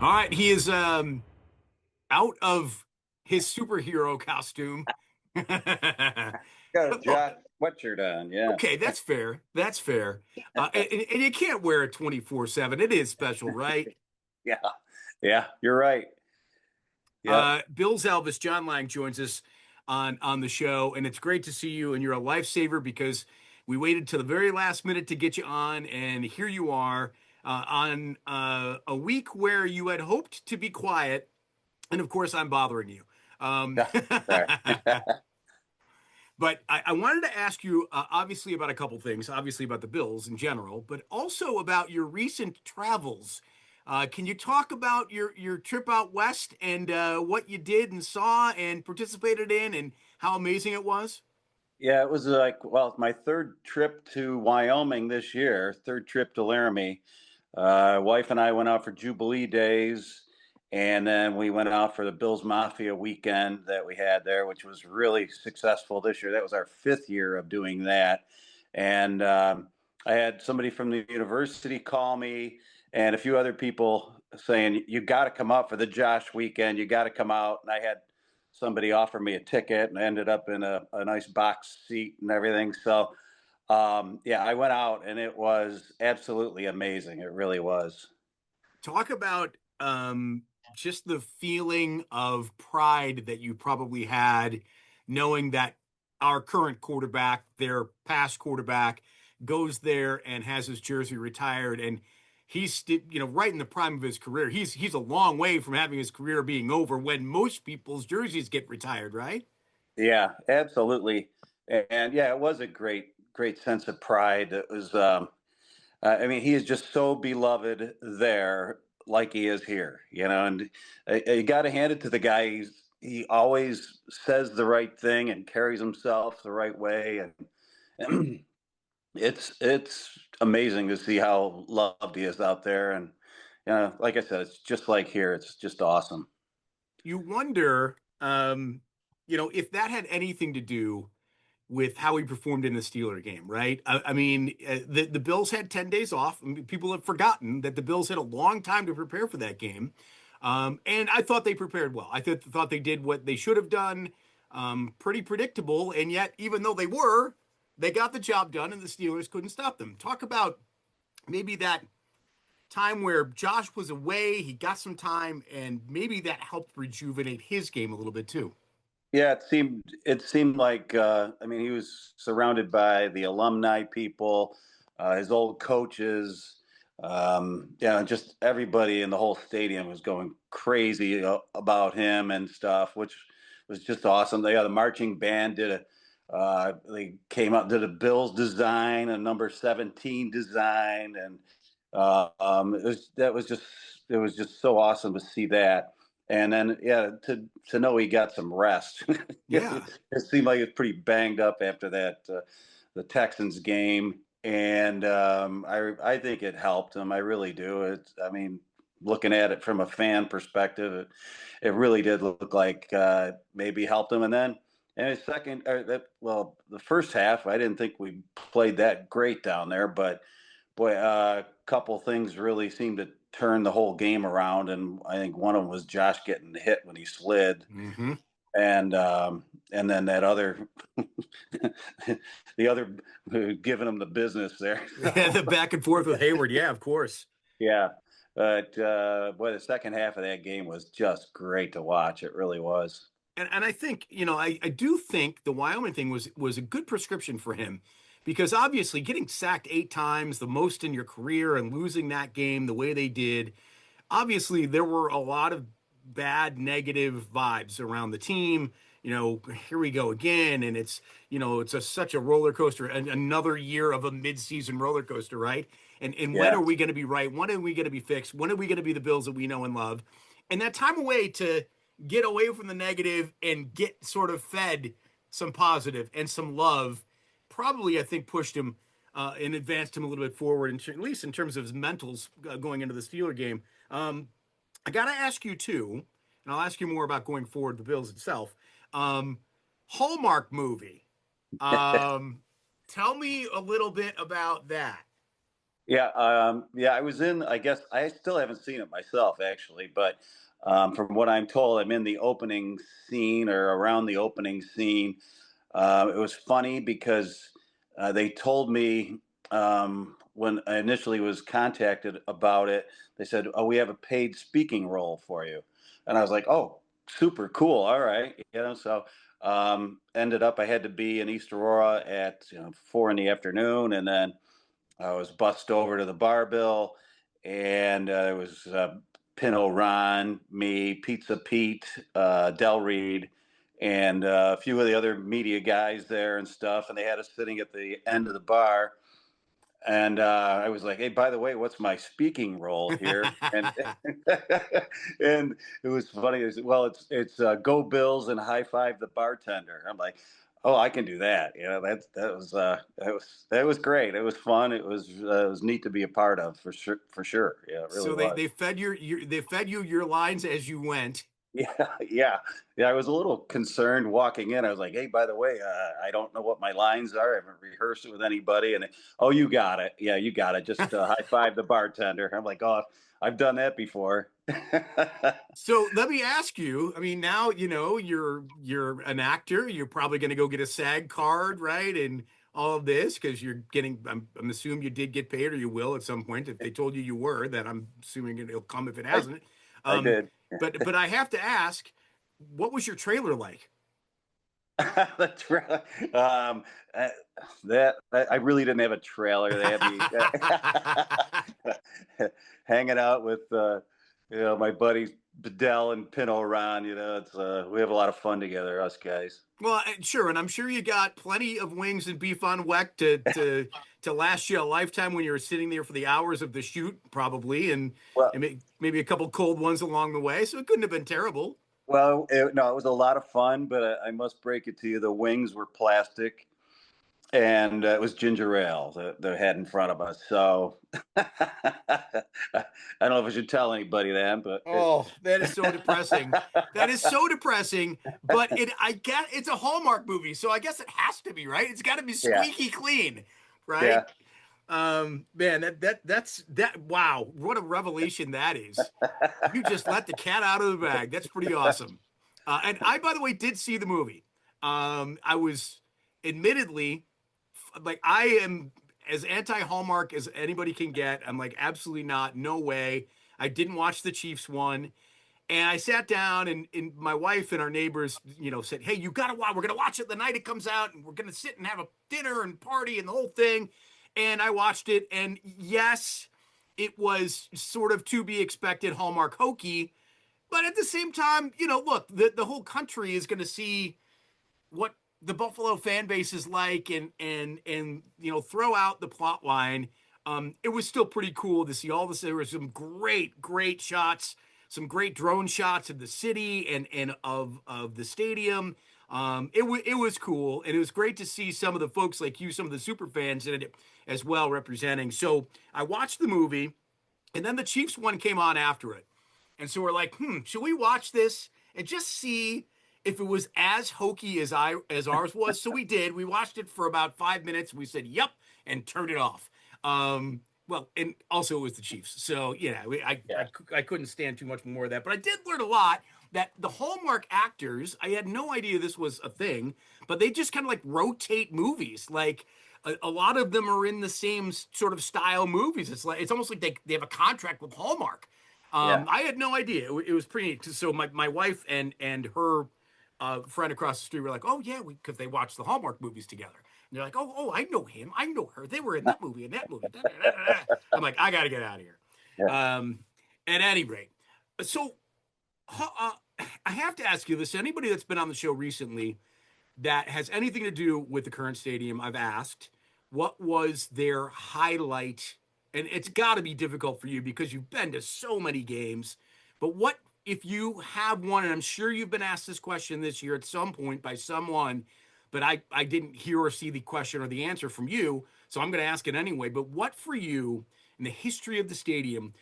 All right, he is out of his superhero costume. Got a Oh, Josh sweatshirt on. Yeah. okay, that's fair. That's fair. And you can't wear it 24/7. It is special, right? Yeah. Yeah. You're right. Yep. Bill's Elvis, John Lang joins us on the show, and it's great to see you. And you're a lifesaver because we waited till the very last minute to get you on, and here you are on a week where you had hoped to be quiet, and of course, I'm bothering you. Um, Sorry. But I wanted to ask you, obviously, about a couple things. Obviously, about the Bills in general, but also about your recent travels. Can you talk about your trip out west and what you did and saw and participated in, and how amazing it was? Yeah, it was like, well, my third trip to Wyoming this year, third trip to Laramie. Wife and I went out for Jubilee days, and then we went out for the Bills Mafia weekend that we had there, which was really successful this year. That was our fifth year of doing that. And I had somebody from the university call me and a few other people saying, you got to come out for the Josh weekend. You got to come out. And I had somebody offer me a ticket and ended up in a nice box seat and everything. So, yeah, I went out and it was absolutely amazing. It really was. Talk about just the feeling of pride that you probably had knowing that our current quarterback, their past quarterback, goes there and has his jersey retired, and right in the prime of his career. He's a long way from having his career being over when most people's jerseys get retired, right? Yeah, absolutely. And yeah, it was a great sense of pride. It was, I mean, he is just so beloved there, like he is here, and you got to hand it to the guy. He always says the right thing and carries himself the right way. And it's amazing to see how loved he is out there. And, like I said, it's just like here. It's just awesome. You wonder, if that had anything to do with how he performed in the Steeler game, right? I mean, the Bills had 10 days off. I mean, people have forgotten that the Bills had a long time to prepare for that game. And I thought they prepared well. I thought they did what they should have done. Pretty predictable. And yet, even though they got the job done and the Steelers couldn't stop them. Talk about maybe that time where Josh was away, he got some time, and maybe that helped rejuvenate his game a little bit too. Yeah, it seemed like I mean he was surrounded by the alumni people, his old coaches, yeah, just everybody in the whole stadium was going crazy about him and stuff, which was just awesome. The marching band did they came out did a Bills design, a number 17 design, and it was just so awesome to see that. And then, yeah, to know he got some rest. Yeah. It seemed like he was pretty banged up after that the Texans game, and I think it helped him. I really do. I mean, looking at it from a fan perspective, it really did look like maybe helped him. And then in his second, the first half, I didn't think we played that great down there, but boy, a couple things really seemed to turn the whole game around, and I think one of them was Josh getting hit when he slid, Hmm. and then that other, the other giving him the business there. The back and forth with Hayward. Yeah, of course. Yeah, but boy, the second half of that game was just great to watch. It really was. And I think, I do think the Wyoming thing was a good prescription for him because obviously getting sacked 8 times, the most in your career, and losing that game the way they did, obviously there were a lot of bad negative vibes around the team. Here we go again, and it's such a roller coaster, and another year of a midseason roller coaster, right? And when Yeah, are we going to be right? When are we going to be fixed? When are we going to be the Bills that we know and love? And that time away to get away from the negative and get sort of fed some positive and some love probably, I think, pushed him and advanced him a little bit forward, at least in terms of his mentals going into the Steeler game. I got to ask you too, and I'll ask you more about going forward the Bills itself. Um, Hallmark movie. Um, Tell me a little bit about that. Yeah, I was in. I guess I still haven't seen it myself, actually, but from what I'm told, I'm in the opening scene or around the opening scene. It was funny because they told me when I initially was contacted about it, they said, "Oh, we have a paid speaking role for you," and I was like, "Oh, super cool! All right, So ended up I had to be in East Aurora at 4 in the afternoon, and then I was bussed over to the bar bill, and it was Pino Ron, me, Pizza Pete, Del Reed, and a few of the other media guys there and stuff. And they had us sitting at the end of the bar. And I was like, "Hey, by the way, what's my speaking role here?" And and it was funny. Well, it's go Bills and high five the bartender. I'm like, "Oh, I can do that." That was great. It was fun. It was neat to be a part of for sure. For sure. Yeah, it really So was. they fed they fed you your lines as you went. Yeah, yeah, yeah. I was a little concerned walking in. I was like, "Hey, by the way, I don't know what my lines are. I haven't rehearsed it with anybody." And oh, you got it. Yeah, you got it. Just high five the bartender. I'm like, "Oh, I've done that before." So let me ask you, I mean, now you're an actor. You're probably going to go get a SAG card, right? And all of this because you're getting. I'm assuming you did get paid, or you will at some point. If they told you you were, then I'm assuming it'll come if it I hasn't. I Um, did. but I have to ask, what was your trailer like? That's right. Uh, that I really didn't have a trailer. They had me hanging out with my buddies Bedell and Pino Ron. It's we have a lot of fun together, us guys. Well, sure, and I'm sure you got plenty of wings and beef on weck to last you a lifetime when you were sitting there for the hours of the shoot, probably, Well, and maybe a couple cold ones along the way. So it couldn't have been terrible. no, it was a lot of fun, but I must break it to you: the wings were plastic, and it was ginger ale that they had in front of us. So I don't know if I should tell anybody that, but Oh, that is so depressing. That is so depressing. But I guess it's a Hallmark movie, so I guess it has to be, right? It's got to be yeah, squeaky clean, right? yeah. Man, that's that. Wow, what a revelation that is. You just let the cat out of the bag. That's pretty awesome. And I, by the way, did see the movie. I was admittedly like I am as anti Hallmark as anybody can get. I'm like, absolutely not, no way. I didn't watch the Chiefs one. And I sat down and my wife and our neighbors, said, "Hey, you gotta watch. We're gonna watch it the night it comes out, and we're gonna sit and have a dinner and party and the whole thing." And I watched it, and yes, it was sort of to be expected Hallmark hokey, but at the same time, look, the whole country is gonna see what the Buffalo fan base is like, and throw out the plot line. It was still pretty cool to see all this. There were some great shots, some great drone shots of the city and of the stadium. It was cool, and it was great to see some of the folks like you, some of the super fans in it as well representing. So I watched the movie, and then the Chiefs one came on after it. And so we're like, should we watch this and just see if it was as hokey as ours was? So we did. We watched it for about 5 minutes. We said, "Yep," and turned it off. Well, and also it was the Chiefs, so I couldn't stand too much more of that. But I did learn a lot that the Hallmark actors, I had no idea this was a thing, but they just kind of like rotate movies. Like a lot of them are in the same sort of style movies. It's almost like they have a contract with Hallmark. Yeah, I had no idea. It was pretty neat. So my wife and her friend across the street were like, "Oh yeah," because they watched the Hallmark movies together. And they're like, "Oh, I know him. I know her. They were in that movie and that movie." Da, da, da, da, da. I'm like, I got to get out of here. yeah, Um, at any rate, so I have to ask you this: anybody that's been on the show recently that has anything to do with the current stadium, I've asked, what was their highlight? And it's got to be difficult for you because you've been to so many games. But what if you have one? And I'm sure you've been asked this question this year at some point by someone, but I didn't hear or see the question or the answer from you. So I'm going to ask it anyway. But what for you in the history of the stadium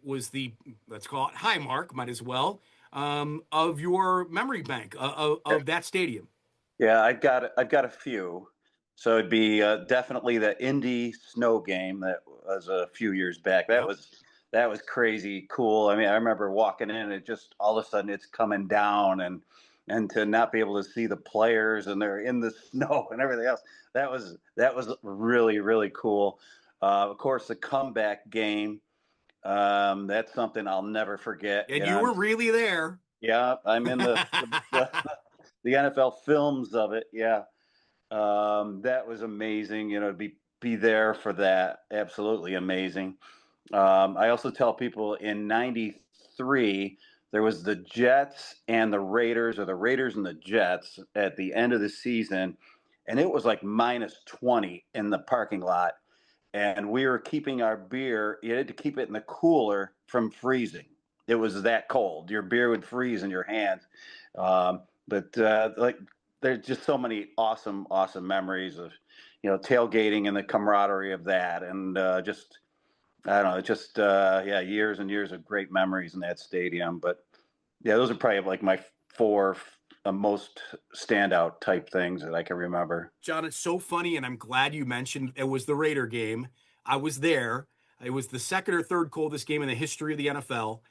was the, let's call it high mark, might as well, of your memory bank of that stadium? yeah. I've got a few. So it'd be definitely the Indy snow game that was a few years back. Yep. That was crazy cool. I mean, I remember walking in and it just all of a sudden it's coming down, and to not be able to see the players and they're in the snow and everything else. That was really, really cool. Of course, the comeback game. That's something I'll never forget. And you were really there. Yeah, I'm in the NFL films of it. Yeah. That was amazing. To be there for that. Absolutely amazing. I also tell people in '93 there was the Jets and the Raiders, or the Raiders and the Jets at the end of the season, and it was like -20 in the parking lot, and we were keeping our beer. You had to keep it in the cooler from freezing. It was that cold. Your beer would freeze in your hands. But like, there's just so many awesome, awesome memories of, tailgating and the camaraderie of that, and just I don't know, just yeah, years and years of great memories in that stadium. But yeah, those are probably like my four most standout type things that I can remember. John, it's so funny, and I'm glad you mentioned it was the Raider game. I was there. It was the second or third coldest game in the history of the NFL.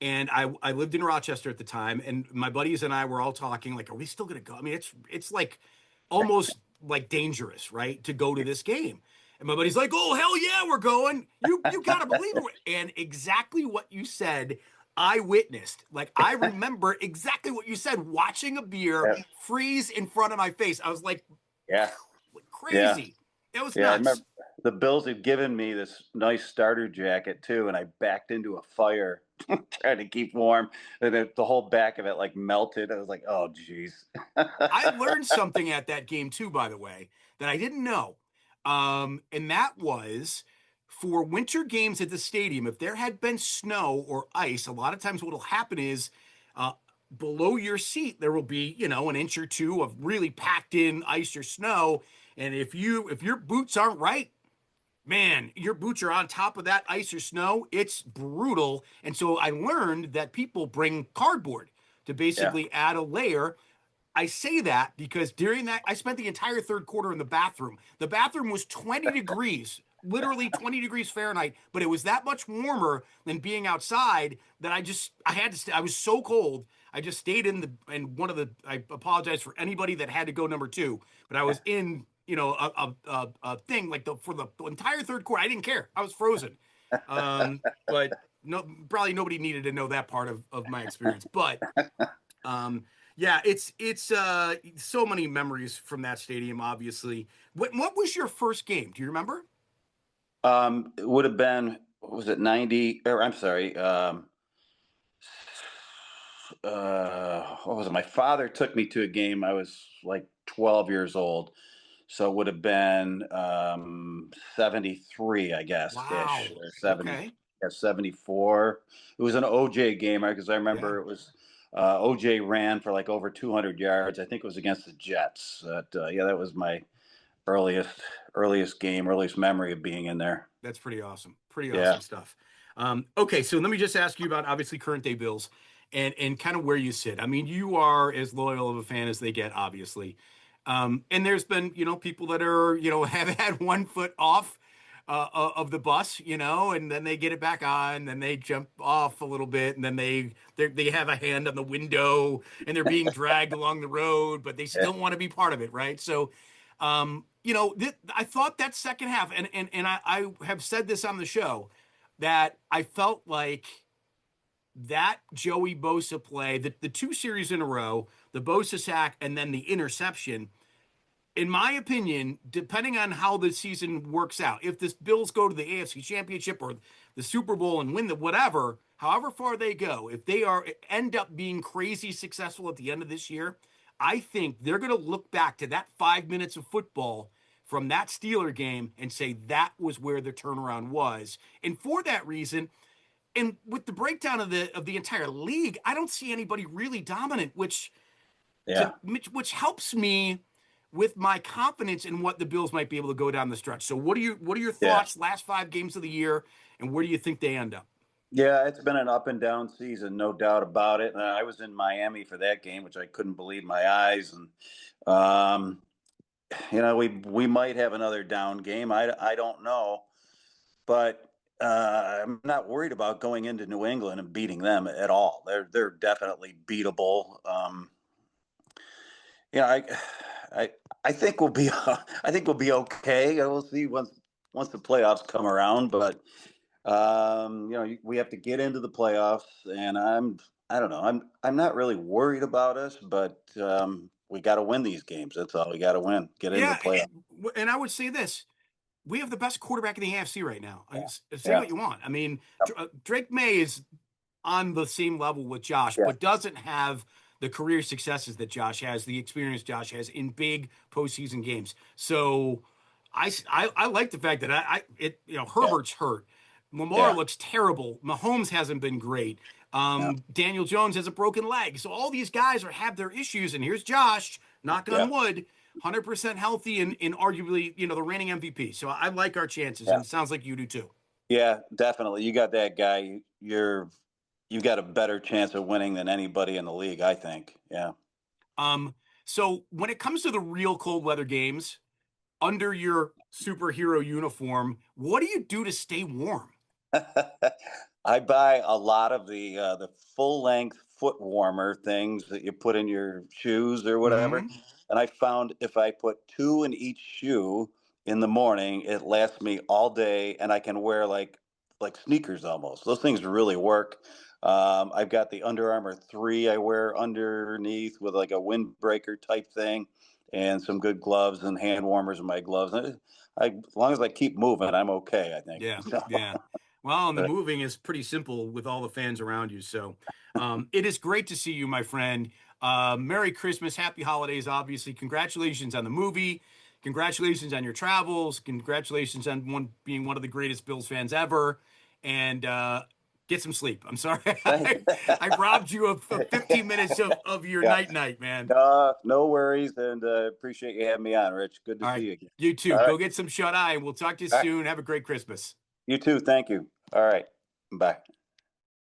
And I lived in Rochester at the time, and my buddies and I were all talking, like, are we still gonna go? I mean, it's like almost like dangerous, right? To go to this game. And my buddy's like, oh hell yeah, we're going. You gotta believe it. And exactly what you said, I witnessed. Like I remember exactly what you said, watching a beer Yeah, freeze in front of my face. I was like, yeah, yeah. crazy. It was Yeah, I remember nuts. the Bills had given me this nice starter jacket too, and I backed into a fire trying to keep warm, and the whole back of it like melted. I was like, "Oh, geez." I learned something at that game too, by the way, that I didn't know. And that was for winter games at the stadium, if there had been snow or ice, a lot of times what'll happen is uh, below your seat, there will be, an inch or two of really packed in ice or snow. And if your boots aren't right, man, your boots are on top of that ice or snow. It's brutal. And so I learned that people bring cardboard to Yeah, basically add a layer. I say that because during that, I spent the entire third quarter in the bathroom. The bathroom was 20 degrees, literally 20 degrees Fahrenheit, but it was that much warmer than being outside that I had to stay. I was so cold. I just stayed and I apologize for anybody that had to go number two, but I was in, a thing like for the entire third quarter. I didn't care. I was frozen. But no, probably nobody needed to know that part of my experience, but, um, yeah, it's so many memories from that stadium. Obviously, what was your first game? Do you remember? it would have been, what was it, 90? Or I'm sorry, what was it? My father took me to a game. I was like 12 years old. So it would have been 73, I guess, ish, Wow. or 70, Okay. yeah, 74. It was an OJ game because I Yeah. remember it was OJ ran for like over 200 yards. I think it was against the Jets. Yeah, that was my earliest earliest game, earliest memory of being in there. That's pretty awesome. Pretty Yeah. awesome stuff. Okay, so let me just ask you about obviously current day Bills and kind of where you sit. I mean, you are as loyal of a fan as they get, obviously. And there's been, people that are, have had one foot off of the bus, and then they get it back on, then they jump off a little bit, and then they have a hand on the window and they're being dragged along the road, but they Yeah. still want to be part of it, right? So I thought that second half, and I have said this on the show, that I felt like that Joey Bosa play, the two series in a row, the Bosa sack and then the interception, in my opinion, depending on how the season works out, if the Bills go to the AFC Championship or the Super Bowl and win the whatever, however far they go, if they end up being crazy successful at the end of this year, I think they're going to look back to that 5 minutes of football from that Steeler game and say that was where the turnaround was. And for that reason, and with the breakdown of the entire league, I don't see anybody really dominant, Yeah. which helps me with my confidence in what the Bills might be able to go down the stretch. So what are your Yeah. thoughts last 5 games of the year and where do you think they end up? Yeah, it's been an up and down season, no doubt about it. I was in Miami for that game, which I couldn't believe my eyes. And um, we might have another down game. I don't know. but I'm not worried about going into New England and beating them at all. They're definitely beatable. Yeah, I I think we'll be I think we'll be okay. We'll see once the playoffs come around, but we have to get into the playoffs, and I don't know. I'm not really worried about us, but we got to win these games. That's all we got to win. Get into the Yeah, playoffs. and I would say this: we have the best quarterback in the AFC right now. Yeah, Say yeah, what you want. I mean, Drake May is on the same level with Josh, yeah, but doesn't have the career successes that Josh has, the experience Josh has in big postseason games. So I like the fact that yeah, Herbert's hurt. Lamar yeah, looks terrible. Mahomes hasn't been great. yeah, Daniel Jones has a broken leg. So all these guys have their issues. And here's Josh, knock yeah, on wood, 100% healthy and arguably, the reigning MVP. So I like our chances, yeah, and it sounds like you do too. yeah. Definitely, you got that guy. You've got a better chance of winning than anybody in the league. I think. Yeah. Um, so when it comes to the real cold weather games, under your superhero uniform, what do you do to stay warm? I buy a lot of the full length foot warmer things that you put in your shoes or whatever. Hmm. And I found if I put two in each shoe in the morning, it lasts me all day, and I can wear like sneakers almost. Those things really work. I've got the Under Armour 3 I wear underneath with like a windbreaker type thing, and some good gloves and hand warmers in my gloves. As long as I keep moving, I'm okay. I think. Yeah, yeah. Well, and the moving is pretty simple with all the fans around you. So it is great to see you, my friend. Merry Christmas, happy holidays, obviously. Congratulations on the movie. Congratulations on your travels. Congratulations on being one of the greatest Bills fans ever. And get some sleep. I'm sorry. I robbed you of 15 minutes of your Yeah. night, man. No worries, and appreciate you having me on, Rich. Good to All see right. you again. You too. All right. Go get some shut eye, and we'll talk to you All right. soon. Have a great Christmas. You too. Thank you. All right. Bye.